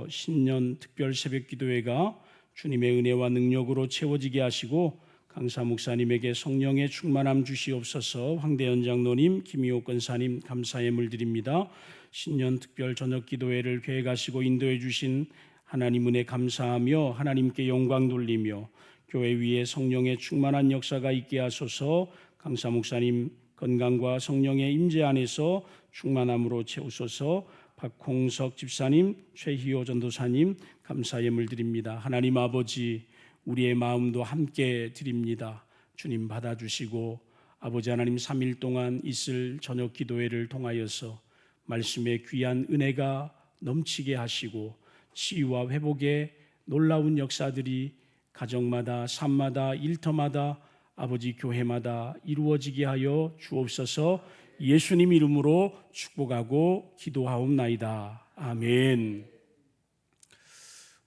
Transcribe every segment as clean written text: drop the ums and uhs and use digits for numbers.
통해서 신년 특별 새벽 기도회가 주님의 은혜와 능력으로 채워지게 하시고 강사 목사님에게 성령의 충만함 주시옵소서. 황대현 장로님, 김희옥 권사님 감사의 물드립니다. 신년 특별 저녁 기도회를 계획하시고 인도해 주신 하나님 은혜 감사하며 하나님께 영광 돌리며 교회 위에 성령의 충만한 역사가 있게 하소서. 강사 목사님 건강과 성령의 임재 안에서 충만함으로 채우소서. 박홍석 집사님, 최희호 전도사님 감사의 물드립니다. 하나님 아버지, 우리의 마음도 함께 드립니다. 주님 받아주시고 아버지 하나님 3일 동안 있을 저녁 기도회를 통하여서 말씀의 귀한 은혜가 넘치게 하시고 치유와 회복의 놀라운 역사들이 가정마다 삶마다 일터마다 아버지 교회마다 이루어지게 하여 주옵소서. 예수님 이름으로 축복하고 기도하옵나이다. 아멘.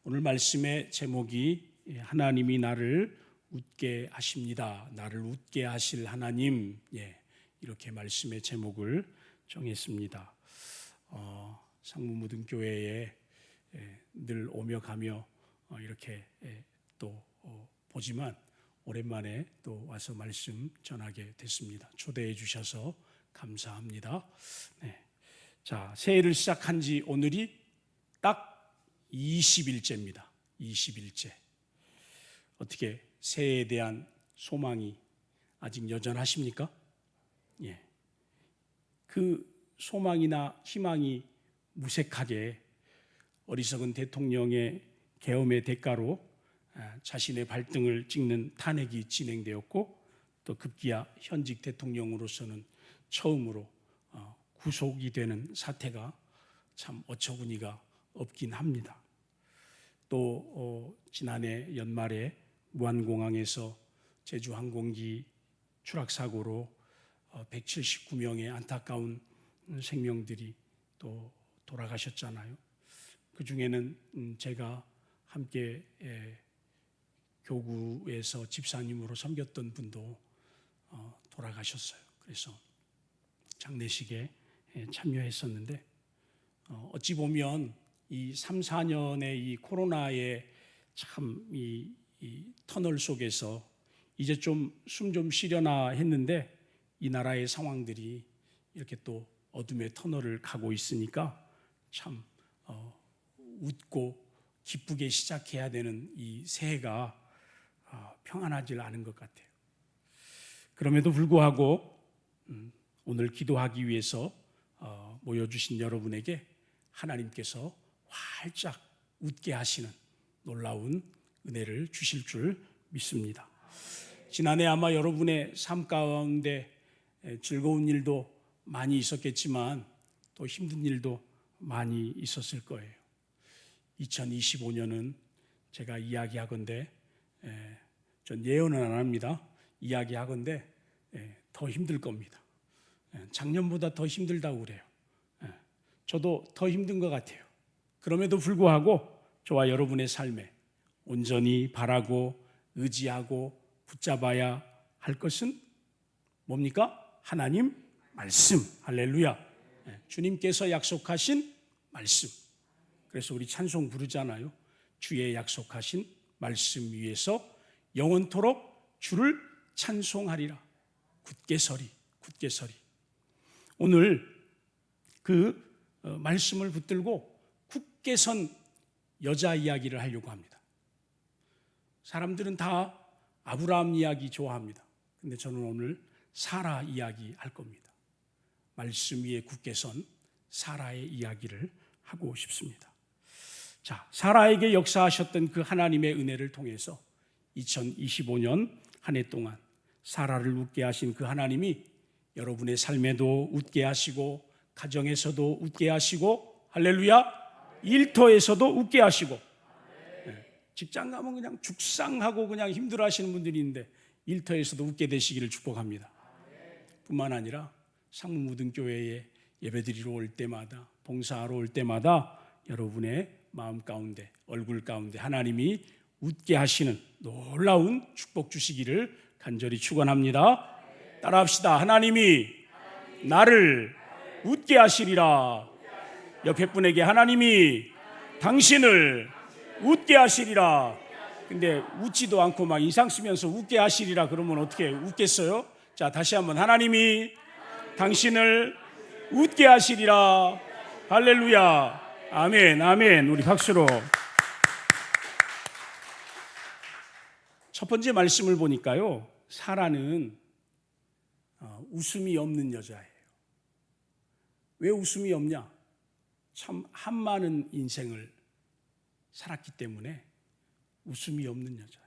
오늘 말씀의 제목이 하나님이 나를 웃게 하십니다. 나를 웃게 하실 하나님, 이렇게 말씀의 제목을 정했습니다. 상무무등교회에 늘 오며 가며 이렇게 또 보지만 오랜만에 또 와서 말씀 전하게 됐습니다. 초대해 주셔서 감사합니다. 자, 새해를 시작한 지 오늘이 딱 20일째입니다. 20일째. 어떻게 새해에 대한 소망이 아직 여전하십니까? 그 소망이나 희망이 무색하게 어리석은 대통령의 계엄의 대가로 자신의 발등을 찍는 탄핵이 진행되었고 또 급기야 현직 대통령으로서는 처음으로 구속이 되는 사태가 참 어처구니가 없긴 합니다. 또 지난해 연말에 무안공항에서 제주항공기 추락사고로 179명의 안타까운 생명들이 또 돌아가셨잖아요. 그 중에는 제가 함께 교구에서 집사님으로 섬겼던 분도 돌아가셨어요. 그래서 장례식에 참여했었는데 어찌 보면 이 3, 4년의 이 코로나의 참 이 터널 속에서 이제 좀 숨 좀 쉬려나 했는데 이 나라의 상황들이 이렇게 또 어둠의 터널을 가고 있으니까 참 웃고 기쁘게 시작해야 되는 이 새해가 평안하지 않은 것 같아요. 그럼에도 불구하고 오늘 기도하기 위해서 모여주신 여러분에게 하나님께서 활짝 웃게 하시는 놀라운 은혜를 주실 줄 믿습니다. 지난해 아마 여러분의 삶 가운데 즐거운 일도 많이 있었겠지만 또 힘든 일도 많이 있었을 거예요. 2025년은 제가 이야기하건대 전 예언은 안 합니다. 이야기하건대 더 힘들 겁니다. 작년보다 더 힘들다고 그래요. 저도 더 힘든 것 같아요. 그럼에도 불구하고 저와 여러분의 삶에 온전히 바라고 의지하고 붙잡아야 할 것은 뭡니까? 하나님 말씀. 할렐루야. 주님께서 약속하신 말씀. 그래서 우리 찬송 부르잖아요. 주의 약속하신 말씀 위에서 영원토록 주를 찬송하리라. 굳게 서리, 굳게 서리. 오늘 그 말씀을 붙들고 굳게 선 여자 이야기를 하려고 합니다. 사람들은 다 아브라함 이야기 좋아합니다. 근데 저는 오늘 사라 이야기 할 겁니다. 말씀 위에 굳게 선 사라의 이야기를 하고 싶습니다. 자, 사라에게 역사하셨던 그 하나님의 은혜를 통해서 2025년 한 해 동안 사라를 웃게 하신 그 하나님이 여러분의 삶에도 웃게 하시고 가정에서도 웃게 하시고 할렐루야, 일터에서도 웃게 하시고 직장 가면 그냥 죽상하고 그냥 힘들어 하시는 분들이 있는데 일터에서도 웃게 되시기를 축복합니다. 뿐만 아니라 상무무등교회에 예배드리러 올 때마다 봉사하러 올 때마다 여러분의 마음 가운데 얼굴 가운데 하나님이 웃게 하시는 놀라운 축복 주시기를 간절히 축원합니다. 따라합시다. 하나님이 나를 웃게 하시리라. 옆에 분에게 하나님이 당신을 웃게 하시리라. 근데 웃지도 않고 막 인상 쓰면서 웃게 하시리라 그러면 어떻게 웃겠어요? 자, 다시 한번. 하나님이 당신을 웃게 하시리라. 할렐루야. 아멘, 아멘. 우리 박수로. 첫 번째 말씀을 보니까요, 사라는 웃음이 없는 여자예요. 왜 웃음이 없냐? 참 한많은 인생을 살았기 때문에 웃음이 없는 여자예요.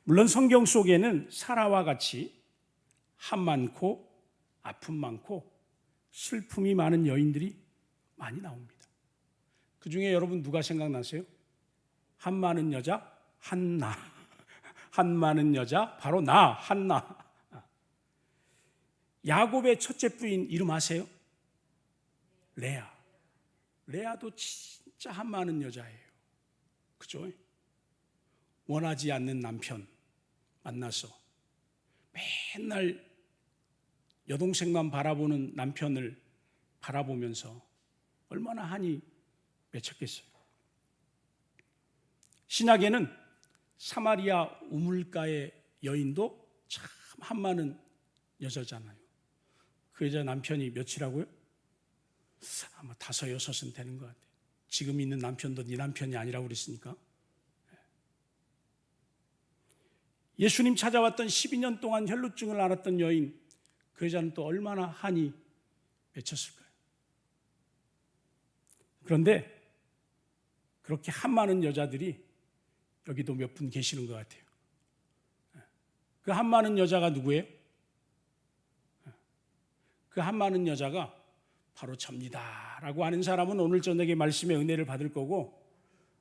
물론 성경 속에는 사라와 같이 한 많고 아픔 많고 슬픔이 많은 여인들이 많이 나옵니다. 그 중에 여러분 누가 생각나세요? 한 많은 여자 한나. 한 많은 여자 바로 나 한나. 야곱의 첫째 부인 이름 아세요? 레아. 레아도 진짜 한 많은 여자예요. 그죠? 원하지 않는 남편 만나서 맨날 여동생만 바라보는 남편을 바라보면서 얼마나 한이 맺혔겠어요. 신약에는 사마리아 우물가의 여인도 참 한많은 여자잖아요. 그 여자 남편이 몇이라고요? 아마 5, 6은 되는 것 같아요. 지금 있는 남편도 네 남편이 아니라고 그랬으니까. 예수님 찾아왔던 12년 동안 혈루증을 앓았던 여인, 그 여자는 또 얼마나 한이 맺혔을까요? 그런데 그렇게 한 많은 여자들이 여기도 몇 분 계시는 것 같아요. 그 한 많은 여자가 누구예요? 그 한 많은 여자가 바로 접니다 라고 하는 사람은 오늘 저녁에 말씀의 은혜를 받을 거고,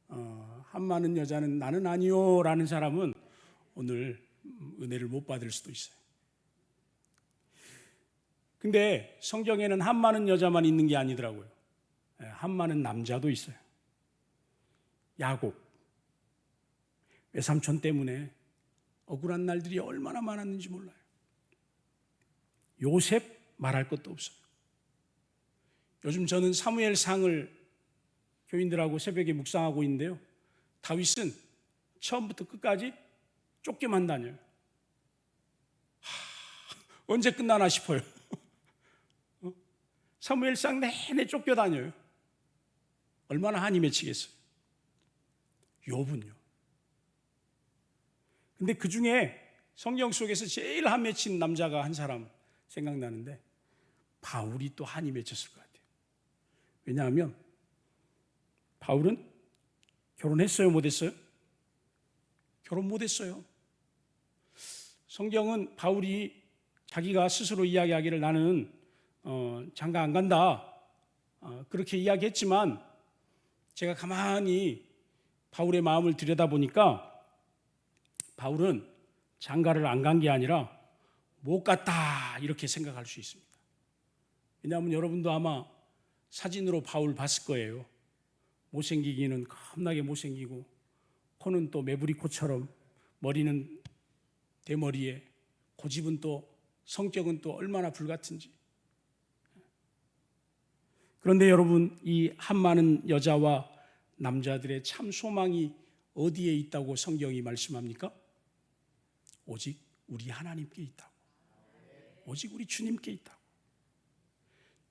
한 많은 여자는 나는 아니요 라는 사람은 오늘 은혜를 못 받을 수도 있어요. 근데 성경에는 한 많은 여자만 있는 게 아니더라고요. 한 많은 남자도 있어요. 야곱, 외삼촌 때문에 억울한 날들이 얼마나 많았는지 몰라요. 요셉 말할 것도 없어요. 요즘 저는 사무엘상을 교인들하고 새벽에 묵상하고 있는데요, 다윗은 처음부터 끝까지 쫓겨만 다녀요. 언제 끝나나 싶어요. 사무엘상 내내 쫓겨다녀요. 얼마나 한이 맺히겠어요. 욥은요. 근데 그 중에 성경 속에서 제일 한 맺힌 남자가 한 사람 생각나는데, 바울이 또 한이 맺혔을 것 같아요. 왜냐하면 바울은 결혼했어요, 못했어요? 결혼 못했어요. 성경은 바울이 자기가 스스로 이야기하기를 나는 장가 안 간다 그렇게 이야기했지만, 제가 가만히 바울의 마음을 들여다보니까 바울은 장가를 안 간 게 아니라 못 갔다 이렇게 생각할 수 있습니다. 왜냐하면 여러분도 아마 사진으로 바울 봤을 거예요. 못생기기는 겁나게 못생기고, 코는 또 매부리 코처럼, 머리는 대머리에, 고집은 또, 성격은 또 얼마나 불같은지. 그런데 여러분, 이 한많은 여자와 남자들의 참 소망이 어디에 있다고 성경이 말씀합니까? 오직 우리 하나님께 있다고. 오직 우리 주님께 있다고.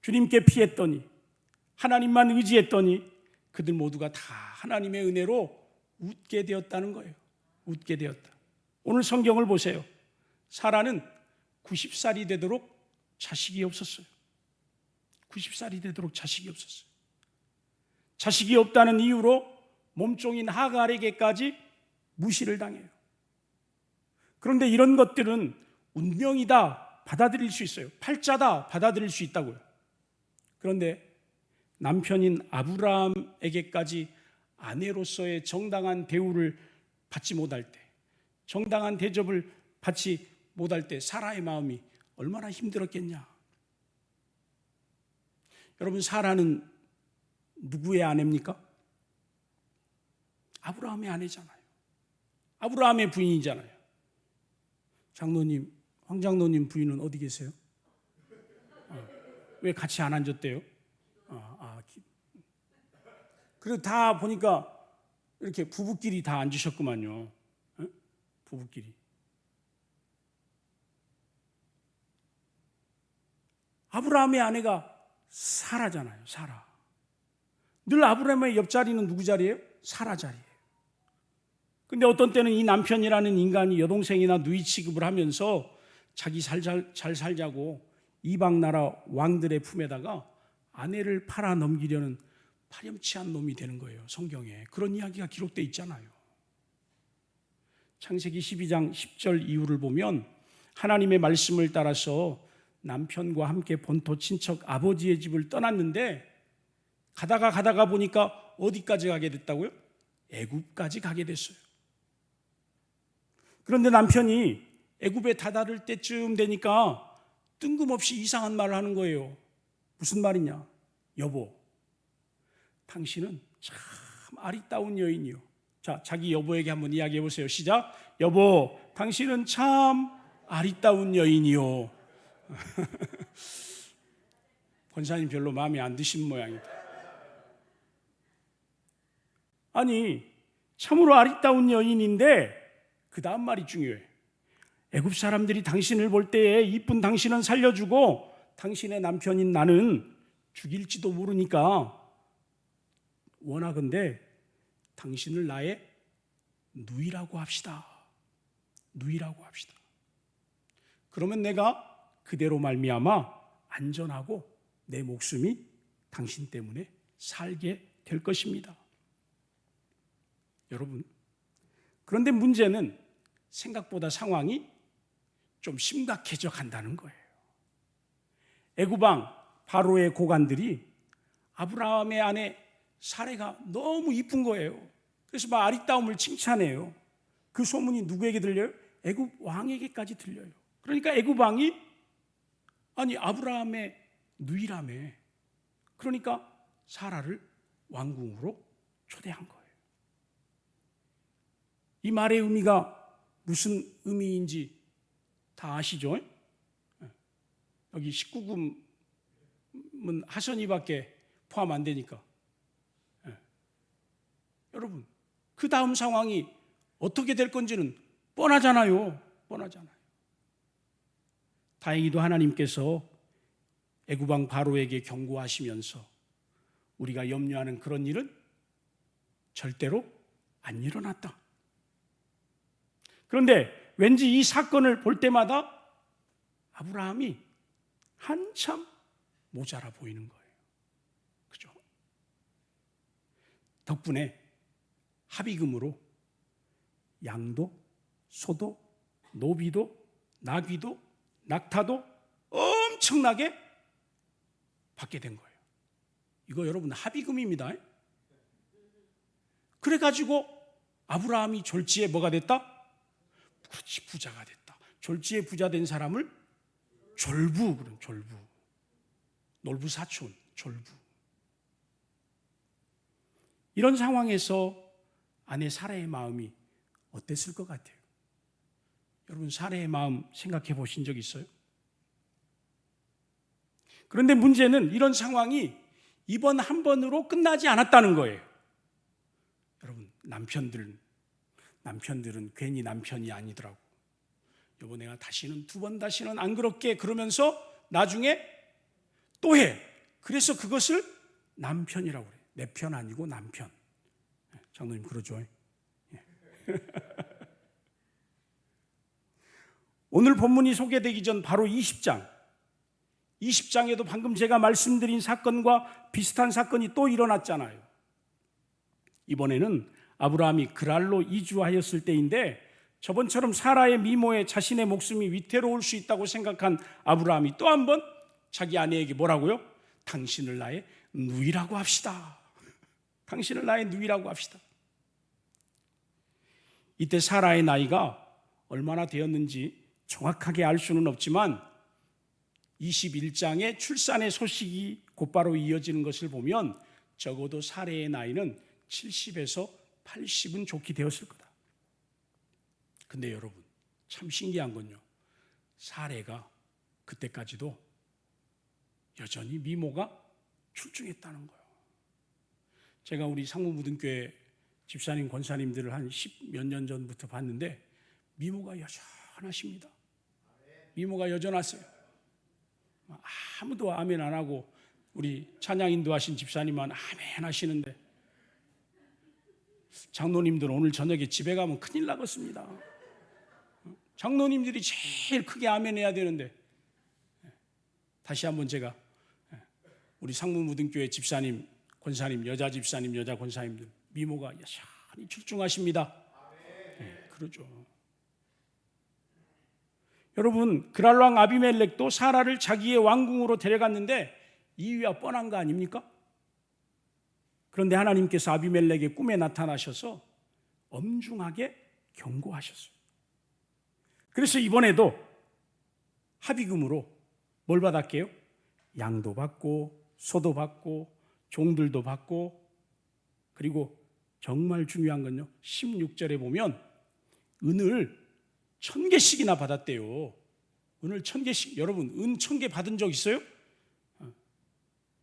주님께 피했더니, 하나님만 의지했더니 그들 모두가 다 하나님의 은혜로 웃게 되었다는 거예요. 웃게 되었다. 오늘 성경을 보세요. 사라는 90살이 되도록 자식이 없었어요. 90살이 되도록 자식이 없었어요. 자식이 없다는 이유로 몸종인 하갈에게까지 무시를 당해요. 그런데 이런 것들은 운명이다 받아들일 수 있어요. 팔자다 받아들일 수 있다고요. 그런데 남편인 아브라함에게까지 아내로서의 정당한 대우를 받지 못할 때, 정당한 대접을 받지 못할 때 사라의 마음이 얼마나 힘들었겠냐. 여러분, 사라는 누구의 아내입니까? 아브라함의 아내잖아요. 아브라함의 부인이잖아요. 장로님, 황 장로님 부인은 어디 계세요? 왜 같이 안 앉았대요? 그리고 다 보니까 이렇게 부부끼리 다 앉으셨구만요. 어? 부부끼리. 아브라함의 아내가 사라잖아요. 사라. 늘 아브라함의 옆자리는 누구 자리예요? 사라 자리예요. 근데 어떤 때는 이 남편이라는 인간이 여동생이나 누이 취급을 하면서 자기 잘 살자고 이방 나라 왕들의 품에다가 아내를 팔아 넘기려는 파렴치한 놈이 되는 거예요. 성경에 그런 이야기가 기록되어 있잖아요. 창세기 12장 10절 이후를 보면 하나님의 말씀을 따라서 남편과 함께 본토 친척 아버지의 집을 떠났는데 가다가 보니까 어디까지 가게 됐다고요? 애굽까지 가게 됐어요. 그런데 남편이 애굽에 다다를 때쯤 되니까 뜬금없이 이상한 말을 하는 거예요. 무슨 말이냐? 여보, 당신은 참 아리따운 여인이요. 자, 자기 여보에게 한번 이야기해 보세요. 시작. 여보, 당신은 참 아리따운 여인이요. 권사님 별로 마음에 안 드신 모양이다. 아니, 참으로 아리따운 여인인데 그 다음 말이 중요해. 애굽 사람들이 당신을 볼 때에 이쁜 당신은 살려주고 당신의 남편인 나는 죽일지도 모르니까 원하건대 당신을 나의 누이라고 합시다. 누이라고 합시다. 그러면 내가 그대로 말미암아 안전하고 내 목숨이 당신 때문에 살게 될 것입니다. 여러분, 그런데 문제는 생각보다 상황이 좀 심각해져 간다는 거예요. 애굽왕 바로의 고관들이 아브라함의 아내 사레가 너무 이쁜 거예요. 그래서 막 아리따움을 칭찬해요. 그 소문이 누구에게 들려요? 애굽 왕에게까지 들려요. 그러니까 애굽 왕이 아니 아브라함의 누이라며. 그러니까 사라를 왕궁으로 초대한 거예요. 이 말의 의미가 무슨 의미인지 다 아시죠? 여기 19금은 하선이밖에 포함 안 되니까. 여러분, 그 다음 상황이 어떻게 될 건지는 뻔하잖아요. 뻔하잖아요. 다행히도 하나님께서 애굽왕 바로에게 경고하시면서 우리가 염려하는 그런 일은 절대로 안 일어났다. 그런데 왠지 이 사건을 볼 때마다 아브라함이 한참 모자라 보이는 거예요. 그죠? 덕분에 합의금으로 양도, 소도, 노비도, 나귀도, 낙타도 엄청나게 받게 된 거예요. 이거 여러분 합의금입니다. 그래가지고 아브라함이 졸지에 뭐가 됐다? 그렇지, 부자가 됐다. 졸지에 부자 된 사람을 졸부, 그런 졸부. 놀부 사촌, 졸부. 이런 상황에서 아내 사라의 마음이 어땠을 것 같아요? 여러분, 사라의 마음 생각해 보신 적 있어요? 그런데 문제는 이런 상황이 이번 한 번으로 끝나지 않았다는 거예요. 여러분, 남편들은 괜히 남편이 아니더라고. 여보, 내가 다시는 두 번 다시는 안 그렇게 그러면서 나중에 또 해. 그래서 그것을 남편이라고 그래요. 내 편 아니고 남편. 장로님 그러죠. 오늘 본문이 소개되기 전 바로 20장에도 방금 제가 말씀드린 사건과 비슷한 사건이 또 일어났잖아요. 이번에는 아브라함이 그랄로 이주하였을 때인데 저번처럼 사라의 미모에 자신의 목숨이 위태로울 수 있다고 생각한 아브라함이 또 한 번 자기 아내에게 뭐라고요? 당신을 나의 누이라고 합시다. 당신을 나의 누이라고 합시다. 이때 사라의 나이가 얼마나 되었는지 정확하게 알 수는 없지만 21장의 출산의 소식이 곧바로 이어지는 것을 보면 적어도 사라의 나이는 70에서 80은 좋게 되었을 거다. 근데 여러분, 참 신기한 건요, 사라가 그때까지도 여전히 미모가 출중했다는 거예요. 제가 우리 상무무등교회 집사님, 권사님들을 한 10몇 년 전부터 봤는데 미모가 여전하십니다. 미모가 여전하세요. 아무도 아멘 안 하고 우리 찬양 인도하신 집사님만 아멘 하시는데 장로님들 오늘 저녁에 집에 가면 큰일 나겠습니다. 장로님들이 제일 크게 아멘 해야 되는데 다시 한번 제가 우리 상무무등교회 집사님, 권사님, 여자 집사님, 여자 권사님들 미모가 여전히 출중하십니다. 네, 그러죠. 여러분, 그랄왕 아비멜렉도 사라를 자기의 왕궁으로 데려갔는데 이유야 뻔한 거 아닙니까? 그런데 하나님께서 아비멜렉의 꿈에 나타나셔서 엄중하게 경고하셨어요. 그래서 이번에도 합의금으로 뭘 받았게요? 양도 받고 소도 받고 종들도 받고, 그리고 정말 중요한 건요, 16절에 보면 은을 1000개씩이나 받았대요. 은을 1000개씩. 여러분, 은 1000개 받은 적 있어요?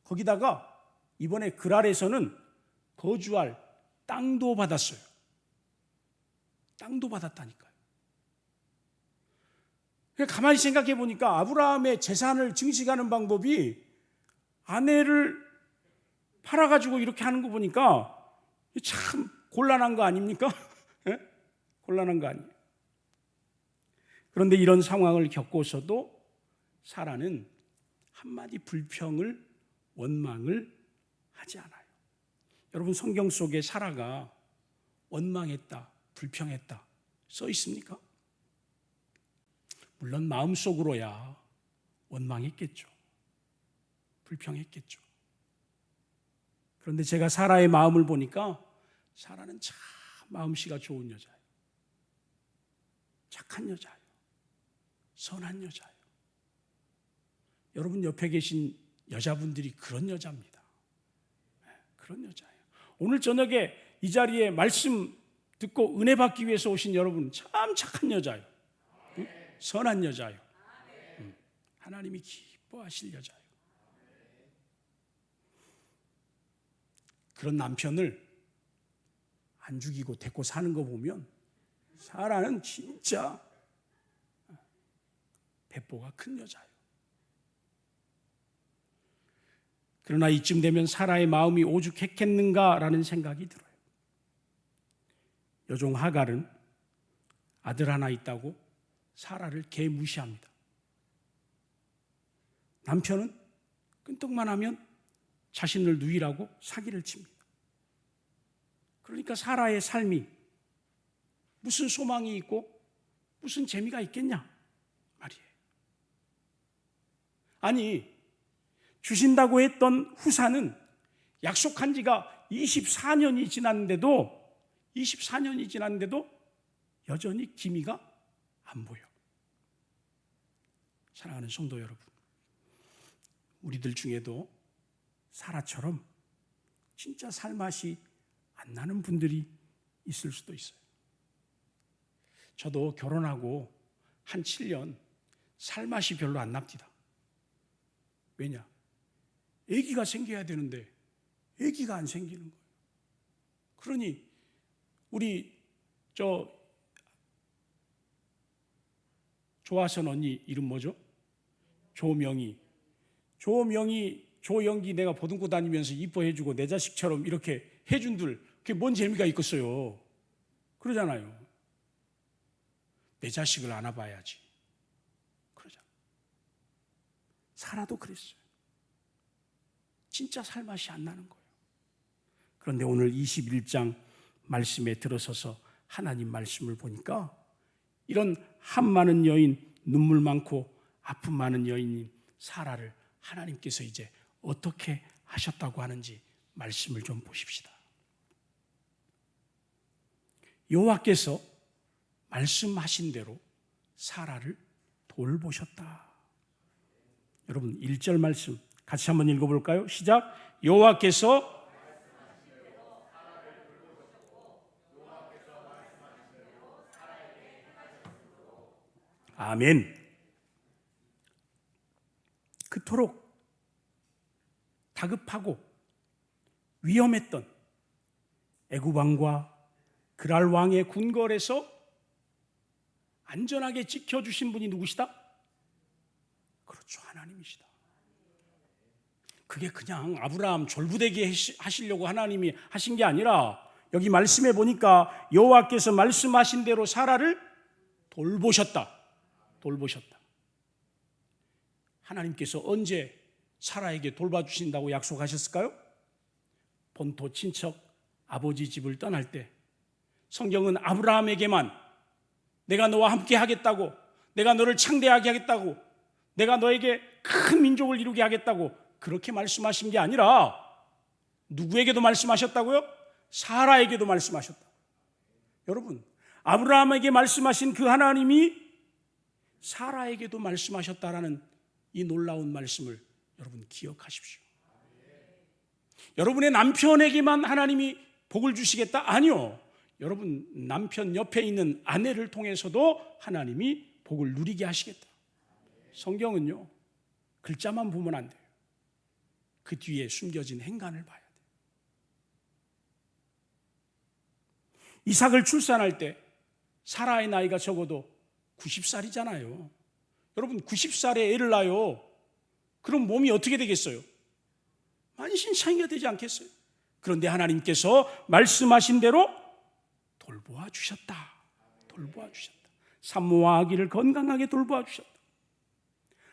거기다가 이번에 그랄에서는 거주할 땅도 받았어요. 땅도 받았다니까요. 가만히 생각해 보니까 아브라함의 재산을 증식하는 방법이 아내를 팔아가지고 이렇게 하는 거 보니까 참 곤란한 거 아닙니까? 곤란한 거 아니에요. 그런데 이런 상황을 겪고서도 사라는 한마디 불평을, 원망을 하지 않아요. 여러분, 성경 속에 사라가 원망했다, 불평했다 써 있습니까? 물론 마음속으로야 원망했겠죠. 불평했겠죠. 그런데 제가 사라의 마음을 보니까 사라는 참 마음씨가 좋은 여자예요. 착한 여자예요. 선한 여자예요. 여러분 옆에 계신 여자분들이 그런 여자입니다. 그런 여자예요. 오늘 저녁에 이 자리에 말씀 듣고 은혜 받기 위해서 오신 여러분 참 착한 여자예요. 선한 여자예요. 하나님이 기뻐하실 여자예요. 그런 남편을 안 죽이고 데리고 사는 거 보면 사라는 진짜 배보가 큰 여자예요. 그러나 이쯤 되면 사라의 마음이 오죽했겠는가라는 생각이 들어요. 여종 하갈은 아들 하나 있다고 사라를 개무시합니다. 남편은 끈떡만 하면 자신을 누이라고 사기를 칩니다. 그러니까 사라의 삶이 무슨 소망이 있고 무슨 재미가 있겠냐 말이에요. 아니, 주신다고 했던 후사는 약속한 지가 24년이 지났는데도 여전히 기미가 안 보여. 사랑하는 성도 여러분, 우리들 중에도 사라처럼 진짜 살맛이 안 나는 분들이 있을 수도 있어요. 저도 결혼하고 한 7년 살맛이 별로 안 납니다. 왜냐? 아기가 생겨야 되는데 아기가 안 생기는 거예요. 그러니 우리 조아선 언니 이름 뭐죠? 조명희, 조영기 내가 보듬고 다니면서 이뻐해주고 내 자식처럼 이렇게 해준들, 그게 뭔 재미가 있겠어요? 그러잖아요. 내 자식을 안아봐야지. 그러잖아. 사라도 그랬어요. 진짜 살맛이 안 나는 거예요. 그런데 오늘 21장 말씀에 들어서서 하나님 말씀을 보니까 이런 한 많은 여인, 눈물 많고 아픔 많은 여인인 사라를 하나님께서 이제 어떻게 하셨다고 하는지 말씀을 좀 보십시다. 여호와께서 말씀하신 대로 사라를 돌보셨다. 여러분 1절 말씀 같이 한번 읽어볼까요? 시작. 여호와께서 아멘. 그토록 다급하고 위험했던 애굽 왕과 그랄 왕의 궁궐에서 안전하게 지켜주신 분이 누구시다? 그렇죠, 하나님이시다. 그게 그냥 아브라함 졸부되게 하시려고 하나님이 하신 게 아니라 여기 말씀해 보니까 여호와께서 말씀하신 대로 사라를 돌보셨다. 하나님께서 언제 사라에게 돌봐주신다고 약속하셨을까요? 본토 친척 아버지 집을 떠날 때 성경은 아브라함에게만 내가 너와 함께 하겠다고, 내가 너를 창대하게 하겠다고, 내가 너에게 큰 민족을 이루게 하겠다고 그렇게 말씀하신 게 아니라 누구에게도 말씀하셨다고요? 사라에게도 말씀하셨다. 여러분, 아브라함에게 말씀하신 그 하나님이 사라에게도 말씀하셨다라는 이 놀라운 말씀을 여러분 기억하십시오. 여러분의 남편에게만 하나님이 복을 주시겠다? 아니요. 여러분 남편 옆에 있는 아내를 통해서도 하나님이 복을 누리게 하시겠다. 성경은요, 글자만 보면 안 돼요. 그 뒤에 숨겨진 행간을 봐야 돼요. 이삭을 출산할 때 사라의 나이가 적어도 90살이잖아요. 여러분 90살에 애를 낳아요. 그럼 몸이 어떻게 되겠어요? 만신창이가 되지 않겠어요? 그런데 하나님께서 말씀하신 대로 돌보아 주셨다. 산모와 아기를 건강하게 돌보아 주셨다.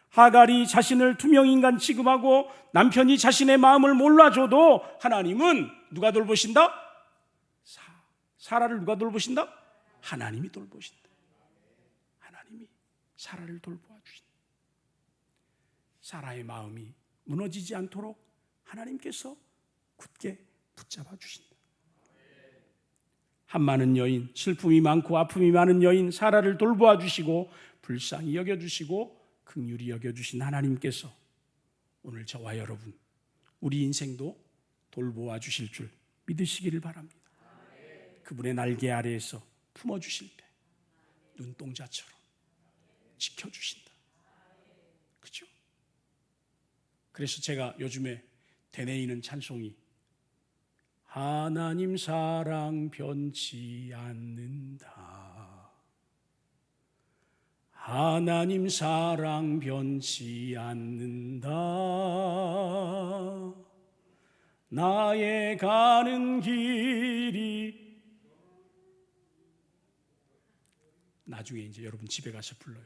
하갈이 자신을 투명인간 취급하고 남편이 자신의 마음을 몰라줘도 하나님은 누가 돌보신다? 사라를 누가 돌보신다? 하나님이 돌보신다. 하나님이 사라를 돌보아 주신다. 사라의 마음이 무너지지 않도록 하나님께서 굳게 붙잡아 주신다. 한 많은 여인, 슬픔이 많고 아픔이 많은 여인 사라를 돌보아 주시고 불쌍히 여겨주시고 긍휼히 여겨주신 하나님께서 오늘 저와 여러분 우리 인생도 돌보아 주실 줄 믿으시기를 바랍니다. 그분의 날개 아래에서 품어주실 때 눈동자처럼 지켜주신다. 그렇죠? 그래서 제가 요즘에 되뇌이는 찬송이 하나님 사랑 변치 않는다. 하나님 사랑 변치 않는다. 나의 가는 길이 나중에 이제 여러분 집에 가서 불러요.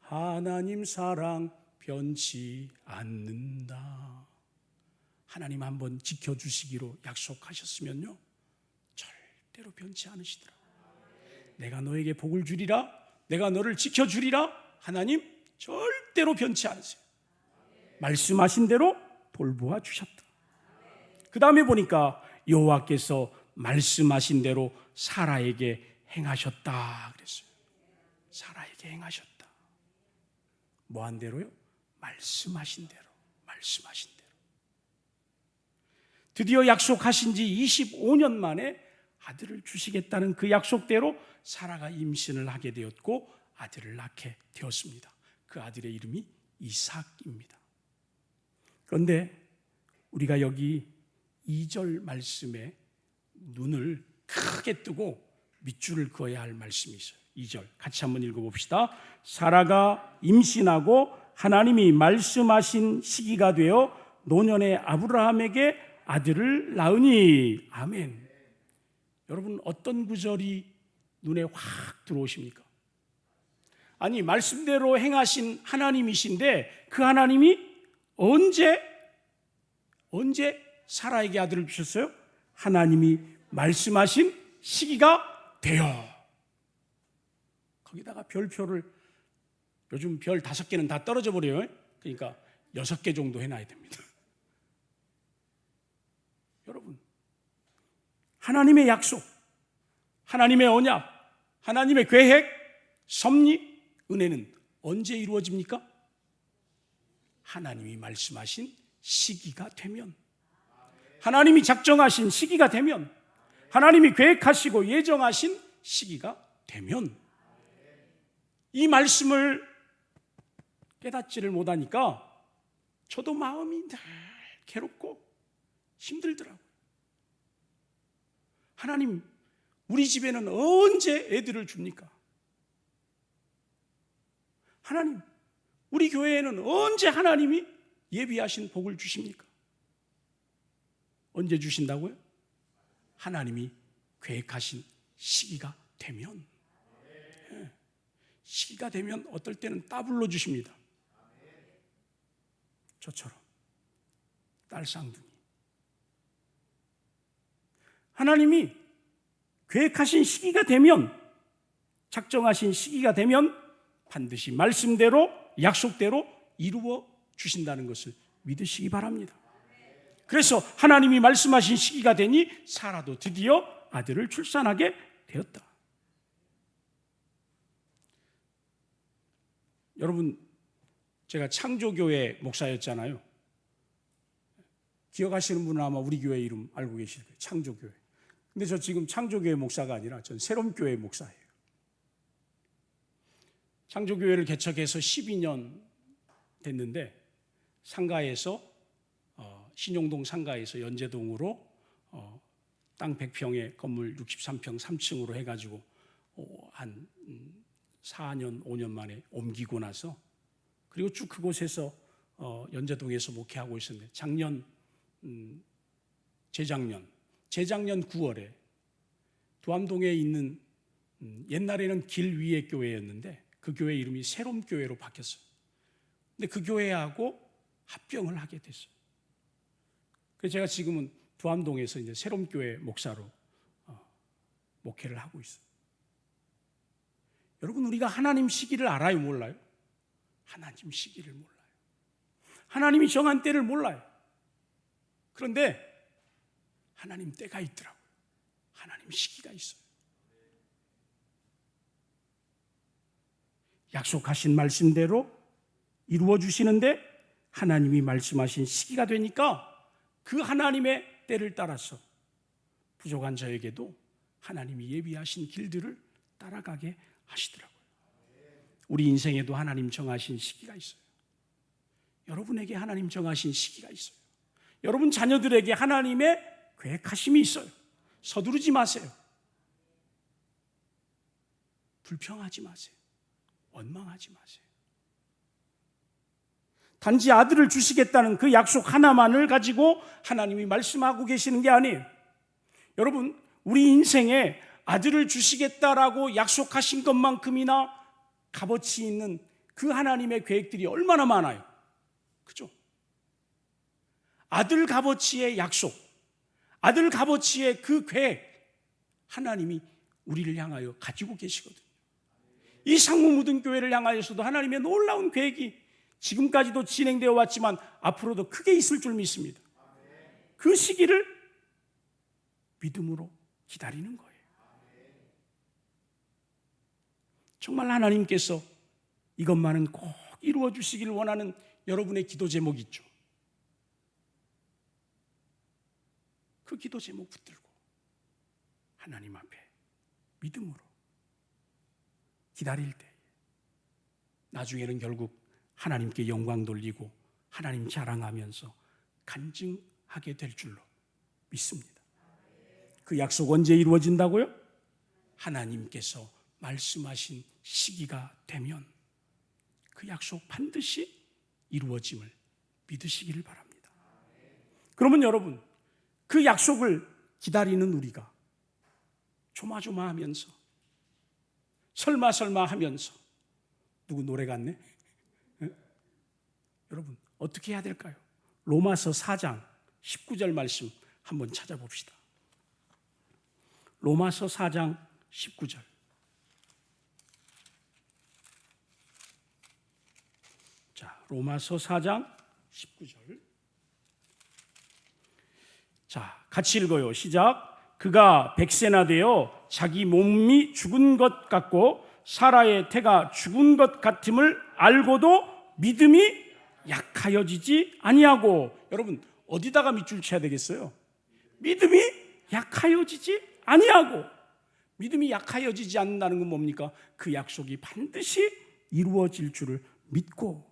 하나님 사랑 변치 않는다. 하나님 한번 지켜주시기로 약속하셨으면요 절대로 변치 않으시더라. 내가 너에게 복을 주리라, 내가 너를 지켜주리라. 하나님 절대로 변치 않으세요. 말씀하신 대로 돌보아 주셨다. 그 다음에 보니까 여호와께서 말씀하신 대로 사라에게 행하셨다 그랬어요. 사라에게 행하셨다. 뭐한 대로요? 말씀하신 대로. 드디어 약속하신 지 25년 만에 아들을 주시겠다는 그 약속대로 사라가 임신을 하게 되었고 아들을 낳게 되었습니다. 그 아들의 이름이 이삭입니다. 그런데 우리가 여기 2절 말씀에 눈을 크게 뜨고 밑줄을 그어야 할 말씀이 있어요. 2절 같이 한번 읽어봅시다. 사라가 임신하고 하나님이 말씀하신 시기가 되어 노년의 아브라함에게 아들을 낳으니. 아멘. 여러분 어떤 구절이 눈에 확 들어오십니까? 아니 말씀대로 행하신 하나님이신데 그 하나님이 언제 사라에게 아들을 주셨어요? 하나님이 말씀하신 시기가 되어. 거기다가 별표를 요즘 별 5개는 다 떨어져 버려요. 그러니까 6개 정도 해놔야 됩니다. 여러분 하나님의 약속, 하나님의 언약, 하나님의 계획, 섭리, 은혜는 언제 이루어집니까? 하나님이 말씀하신 시기가 되면, 하나님이 작정하신 시기가 되면, 하나님이 계획하시고 예정하신 시기가 되면. 이 말씀을 깨닫지를 못하니까 저도 마음이 늘 괴롭고 힘들더라고요. 하나님, 우리 집에는 언제 애들을 줍니까? 하나님, 우리 교회에는 언제 하나님이 예비하신 복을 주십니까? 언제 주신다고요? 하나님이 계획하신 시기가 되면, 시기가 되면 어떨 때는 더블로 주십니다. 저처럼 딸 쌍둥이. 하나님이 계획하신 시기가 되면, 작정하신 시기가 되면 반드시 말씀대로, 약속대로 이루어 주신다는 것을 믿으시기 바랍니다. 그래서 하나님이 말씀하신 시기가 되니 사라도 드디어 아들을 출산하게 되었다. 여러분, 제가 창조교회 목사였잖아요. 기억하시는 분은 아마 우리 교회 이름 알고 계실 거예요. 창조교회. 근데 저 지금 창조교회 목사가 아니라 전 새롬교회 목사예요. 창조교회를 개척해서 12년 됐는데, 상가에서 신용동 상가에서 연제동으로 땅 100평에 건물 63평 3층으로 해가지고 한 4년 5년 만에 옮기고 나서, 그리고 쭉 그곳에서 연제동에서 목회하고 있었는데, 재작년 9월에 두암동에 있는 옛날에는 길 위의 교회였는데 그 교회 이름이 새롬교회로 바뀌었어요. 근데 그 교회하고 합병을 하게 됐어요. 그래서 제가 지금은 두암동에서 이제 새롬교회 목사로 목회를 하고 있어요. 여러분, 우리가 하나님 시기를 알아요, 몰라요? 하나님 시기를 몰라요. 하나님이 정한 때를 몰라요. 그런데 하나님 때가 있더라고요. 하나님 시기가 있어요. 약속하신 말씀대로 이루어 주시는데, 하나님이 말씀하신 시기가 되니까 그 하나님의 때를 따라서 부족한 저에게도 하나님이 예비하신 길들을 따라가게 하시더라고요. 우리 인생에도 하나님 정하신 시기가 있어요. 여러분에게 하나님 정하신 시기가 있어요. 여러분 자녀들에게 하나님의 계획하심이 있어요. 서두르지 마세요. 불평하지 마세요. 원망하지 마세요. 단지 아들을 주시겠다는 그 약속 하나만을 가지고 하나님이 말씀하고 계시는 게 아니에요. 여러분, 우리 인생에 아들을 주시겠다라고 약속하신 것만큼이나 값어치 있는 그 하나님의 계획들이 얼마나 많아요. 그죠? 아들 값어치의 약속, 아들 값어치의 그 계획, 하나님이 우리를 향하여 가지고 계시거든요. 이 상무 묻은 교회를 향하여서도 하나님의 놀라운 계획이 지금까지도 진행되어 왔지만 앞으로도 크게 있을 줄 믿습니다. 그 시기를 믿음으로 기다리는 거예요. 정말 하나님께서 이것만은 꼭 이루어 주시기를 원하는 여러분의 기도 제목 있죠. 그 기도 제목 붙들고 하나님 앞에 믿음으로 기다릴 때 나중에는 결국 하나님께 영광 돌리고 하나님 자랑하면서 간증하게 될 줄로 믿습니다. 그 약속 언제 이루어진다고요? 하나님께서 말씀하신 시기가 되면 그 약속 반드시 이루어짐을 믿으시기를 바랍니다. 그러면 여러분, 그 약속을 기다리는 우리가 조마조마하면서 설마 하면서, 누구 노래 같네? 여러분, 어떻게 해야 될까요? 로마서 4장 19절 말씀 한번 찾아봅시다. 로마서 4장 19절. 자, 로마서 4장 19절. 자, 같이 읽어요. 시작. 그가 백세나 되어 자기 몸이 죽은 것 같고 사라의 태가 죽은 것 같음을 알고도 믿음이 약하여지지 아니하고. 여러분, 어디다가 밑줄 쳐야 되겠어요? 믿음이 약하여지지 아니하고. 믿음이 약하여지지 않는다는 건 뭡니까? 그 약속이 반드시 이루어질 줄을 믿고.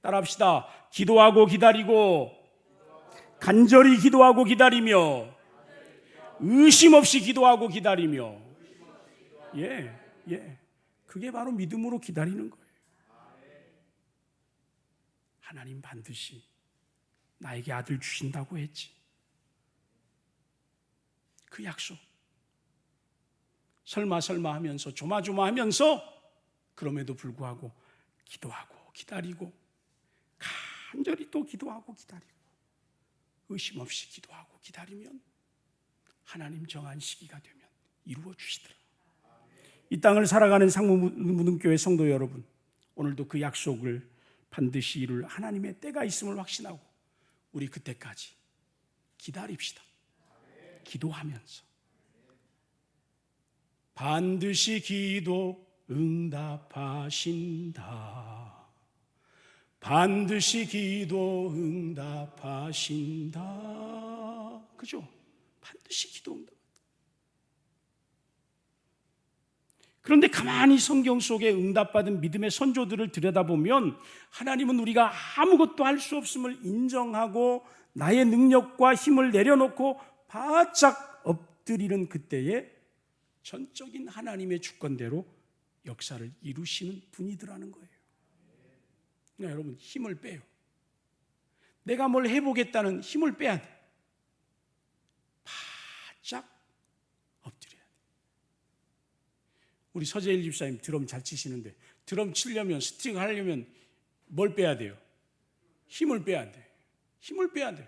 따라합시다. 기도하고 기다리고, 간절히 기도하고 기다리며 의심 없이 기도하고 기다리며. 예. 그게 바로 믿음으로 기다리는 거예요. 하나님 반드시 나에게 아들 주신다고 했지. 그 약속. 설마 하면서 조마조마하면서 그럼에도 불구하고 기도하고 기다리고 간절히 또 기도하고 기다리고 의심 없이 기도하고 기다리면 하나님 정한 시기가 되면 이루어 주시더라. 이 땅을 살아가는 상무무등교회 성도 여러분, 오늘도 그 약속을 반드시 이룰 하나님의 때가 있음을 확신하고 우리 그때까지 기다립시다. 기도하면서 반드시 기도 응답하신다. 반드시 기도 응답하신다. 그죠? 반드시 기도 응답. 그런데 가만히 성경 속에 응답받은 믿음의 선조들을 들여다보면 하나님은 우리가 아무것도 할 수 없음을 인정하고 나의 능력과 힘을 내려놓고 바짝 엎드리는 그때에 전적인 하나님의 주권대로 역사를 이루시는 분이더라는 거예요. 그러니까 여러분 힘을 빼요. 내가 뭘 해보겠다는 힘을 빼야 돼. 바짝 엎드려야 돼. 우리 서재일 집사님 드럼 잘 치시는데 드럼 치려면 스트링 하려면 뭘 빼야 돼요? 힘을 빼야 돼. 힘을 빼야 돼.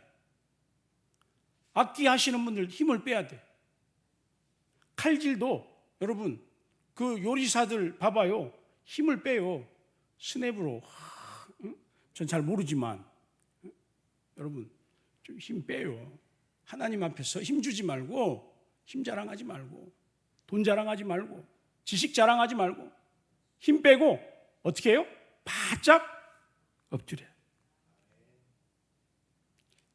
악기 하시는 분들 힘을 빼야 돼. 칼질도 여러분 그 요리사들 봐봐요. 힘을 빼요. 스냅으로. 전 잘 모르지만 여러분 좀 힘 빼요. 하나님 앞에서 힘 주지 말고 힘 자랑하지 말고 돈 자랑하지 말고 지식 자랑하지 말고 힘 빼고 어떻게 해요? 바짝 엎드려요.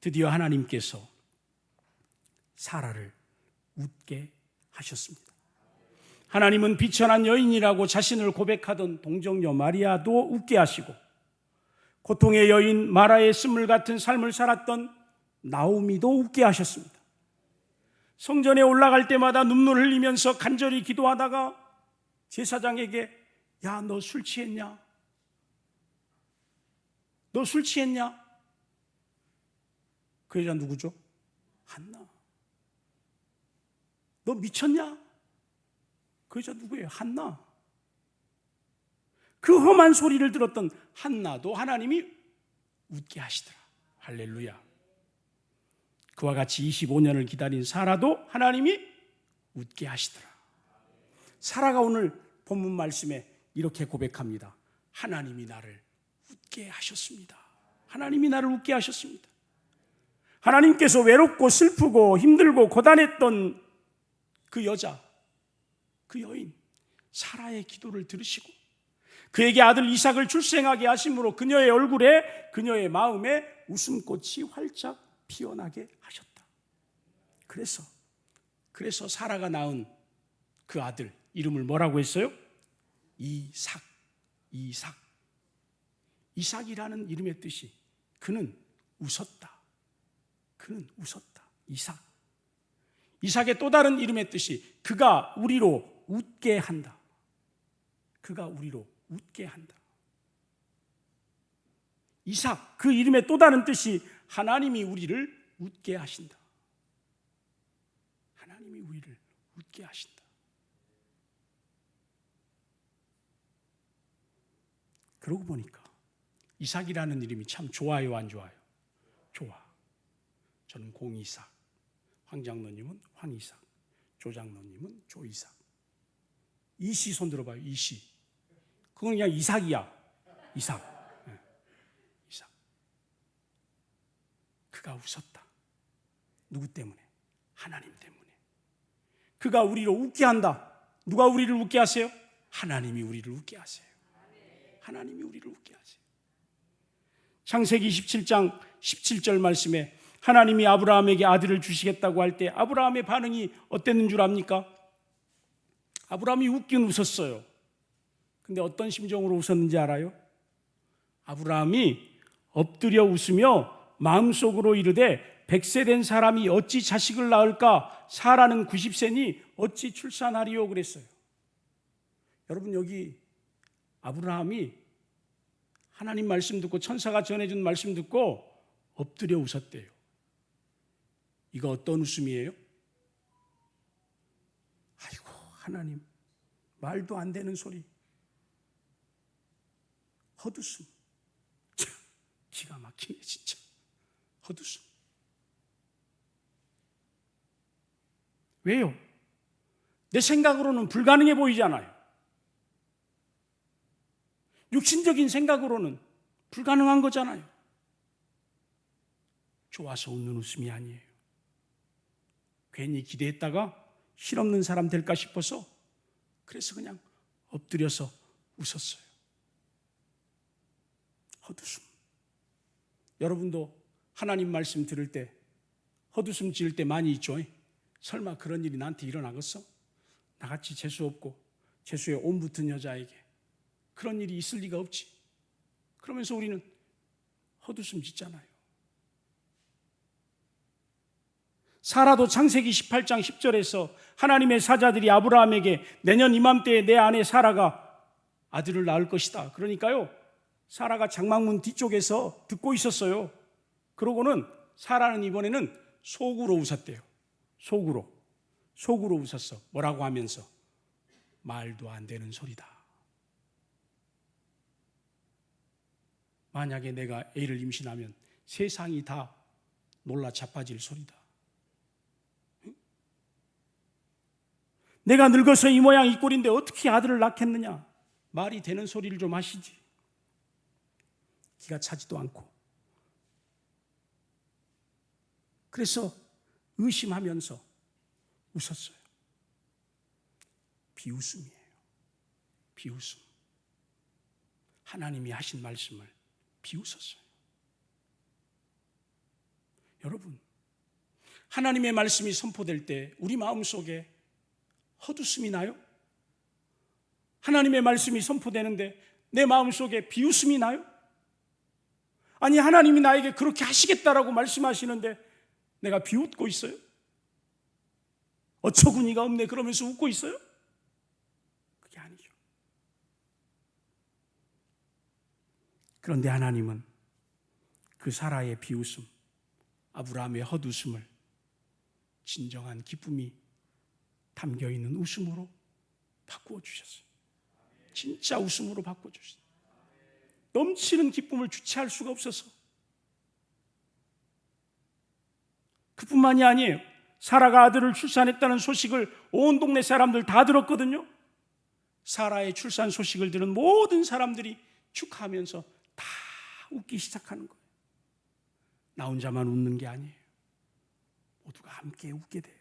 드디어 하나님께서 사라를 웃게 하셨습니다. 하나님은 비천한 여인이라고 자신을 고백하던 동정녀 마리아도 웃게 하시고 고통의 여인 마라의 쓴물 같은 삶을 살았던 나오미도 웃게 하셨습니다. 성전에 올라갈 때마다 눈물 흘리면서 간절히 기도하다가 제사장에게 야, 너 술 취했냐? 너 술 취했냐? 그 여자 누구죠? 한나. 너 미쳤냐? 그 여자 누구예요? 한나. 그 험한 소리를 들었던 한나도 하나님이 웃게 하시더라. 할렐루야. 그와 같이 25년을 기다린 사라도 하나님이 웃게 하시더라. 사라가 오늘 본문 말씀에 이렇게 고백합니다. 하나님이 나를 웃게 하셨습니다. 하나님이 나를 웃게 하셨습니다. 하나님께서 외롭고 슬프고 힘들고 고단했던 그 여자, 그 여인 사라의 기도를 들으시고 그에게 아들 이삭을 출생하게 하심으로 그녀의 얼굴에 그녀의 마음에 웃음꽃이 활짝 피어나게 하셨다. 그래서 사라가 낳은 그 아들 이름을 뭐라고 했어요? 이삭이라는 이름의 뜻이 그는 웃었다. 이삭의 또 다른 이름의 뜻이 그가 우리로 웃게 한다. 이삭 그 이름의 또 다른 뜻이 하나님이 우리를 웃게 하신다. 하나님이 우리를 웃게 하신다. 그러고 보니까 이삭이라는 이름이 참 좋아요, 안 좋아요? 좋아. 저는 공이삭, 황장로님은 황이삭, 조장로님은 조이삭. 이씨 손 들어봐요. 이씨. 그건 그냥 이삭이야. 이삭. 그가 웃었다. 누구 때문에? 하나님 때문에. 그가 우리를 웃게 한다. 누가 우리를 웃게 하세요? 하나님이 우리를 웃게 하세요. 하나님이 우리를 웃게 하세요. 창세기 27장 17절 말씀에 하나님이 아브라함에게 아들을 주시겠다고 할 때 아브라함의 반응이 어땠는 줄 압니까? 아브라함이 웃긴 웃었어요. 근데 어떤 심정으로 웃었는지 알아요? 아브라함이 엎드려 웃으며 마음속으로 이르되 100세 된 사람이 어찌 자식을 낳을까? 사라는 90세니 어찌 출산하리요? 그랬어요. 여러분, 여기 아브라함이 하나님 말씀 듣고 천사가 전해준 말씀 듣고 엎드려 웃었대요. 이거 어떤 웃음이에요? 아이고, 하나님, 말도 안 되는 소리. 헛웃음. 참, 기가 막히네 진짜. 헛웃음. 왜요? 내 생각으로는 불가능해 보이잖아요. 육신적인 생각으로는 불가능한 거잖아요. 좋아서 웃는 웃음이 아니에요. 괜히 기대했다가 실없는 사람 될까 싶어서 그래서 그냥 엎드려서 웃었어요. 헛웃음. 여러분도 하나님 말씀 들을 때 헛웃음 지을 때 많이 있죠. 설마 그런 일이 나한테 일어나겠어? 나같이 재수 없고 재수에 온 붙은 여자에게 그런 일이 있을 리가 없지. 그러면서 우리는 헛웃음 짓잖아요. 사라도 창세기 18장 10절에서 하나님의 사자들이 아브라함에게 내년 이맘때에 내 아내 사라가 아들을 낳을 것이다. 그러니까요, 사라가 장막문 뒤쪽에서 듣고 있었어요. 그러고는 사라는 이번에는 속으로 웃었대요. 속으로 웃었어. 뭐라고 하면서? 말도 안 되는 소리다. 만약에 내가 애를 임신하면 세상이 다 놀라 자빠질 소리다. 내가 늙어서 이 모양 이 꼴인데 어떻게 아들을 낳겠느냐? 말이 되는 소리를 좀 하시지. 기가 차지도 않고. 그래서 의심하면서 웃었어요. 비웃음이에요. 비웃음. 하나님이 하신 말씀을 비웃었어요. 여러분, 하나님의 말씀이 선포될 때 우리 마음속에 헛웃음이 나요? 하나님의 말씀이 선포되는데 내 마음속에 비웃음이 나요? 아니, 하나님이 나에게 그렇게 하시겠다라고 말씀하시는데 내가 비웃고 있어요? 어처구니가 없네 그러면서 웃고 있어요? 그게 아니죠. 그런데 하나님은 그 사라의 비웃음, 아브라함의 헛웃음을 진정한 기쁨이 담겨있는 웃음으로 바꾸어 주셨어요. 진짜 웃음으로 바꾸어 주셨어요. 넘치는 기쁨을 주체할 수가 없어서. 그뿐만이 아니에요. 사라가 아들을 출산했다는 소식을 온 동네 사람들 다 들었거든요. 사라의 출산 소식을 들은 모든 사람들이 축하하면서 다 웃기 시작하는 거예요. 나 혼자만 웃는 게 아니에요. 모두가 함께 웃게 돼요.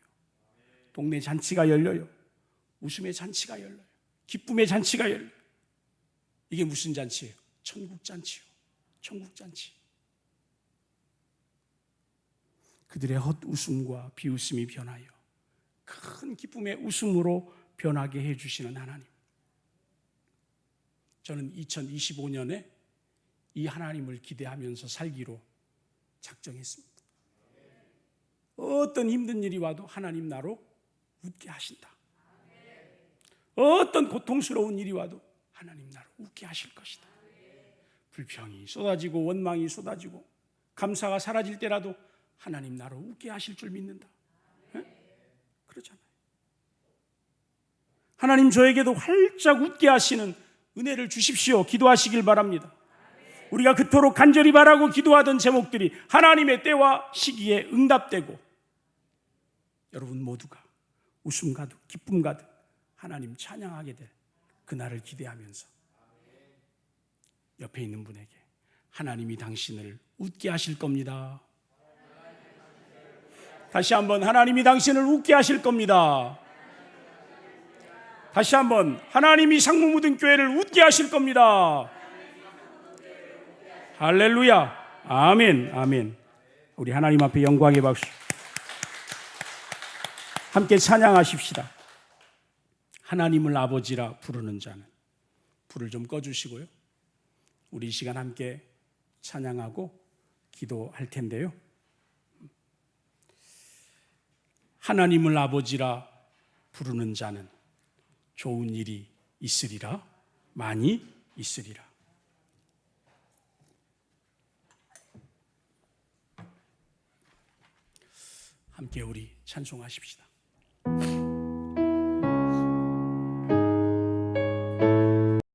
동네 잔치가 열려요. 웃음의 잔치가 열려요. 기쁨의 잔치가 열려요. 이게 무슨 잔치예요? 천국 잔치요. 천국 잔치. 그들의 헛웃음과 비웃음이 변하여 큰 기쁨의 웃음으로 변하게 해주시는 하나님. 저는 2025년에 이 하나님을 기대하면서 살기로 작정했습니다. 어떤 힘든 일이 와도 하나님 나로 웃게 하신다. 어떤 고통스러운 일이 와도 하나님 나로 웃게 하실 것이다. 불평이 쏟아지고 원망이 쏟아지고 감사가 사라질 때라도 하나님 나로 웃게 하실 줄 믿는다. 네? 그러잖아요. 하나님 저에게도 활짝 웃게 하시는 은혜를 주십시오. 기도하시길 바랍니다. 우리가 그토록 간절히 바라고 기도하던 제목들이 하나님의 때와 시기에 응답되고 여러분 모두가 웃음 가득 기쁨 가득 하나님 찬양하게 될 그날을 기대하면서 옆에 있는 분에게 하나님이 당신을 웃게 하실 겁니다. 다시 한번 하나님이 당신을 웃게 하실 겁니다. 다시 한번 하나님이 상무 묻은 교회를 웃게 하실 겁니다. 할렐루야. 아멘. 아멘. 우리 하나님 앞에 영광의 박수. 함께 찬양하십시다. 하나님을 아버지라 부르는 자는 불을 좀 꺼주시고요. 우리 이 시간 함께 찬양하고 기도할 텐데요. 하나님을 아버지라 부르는 자는 좋은 일이 있으리라, 많이 있으리라. 함께 우리 찬송하십시다.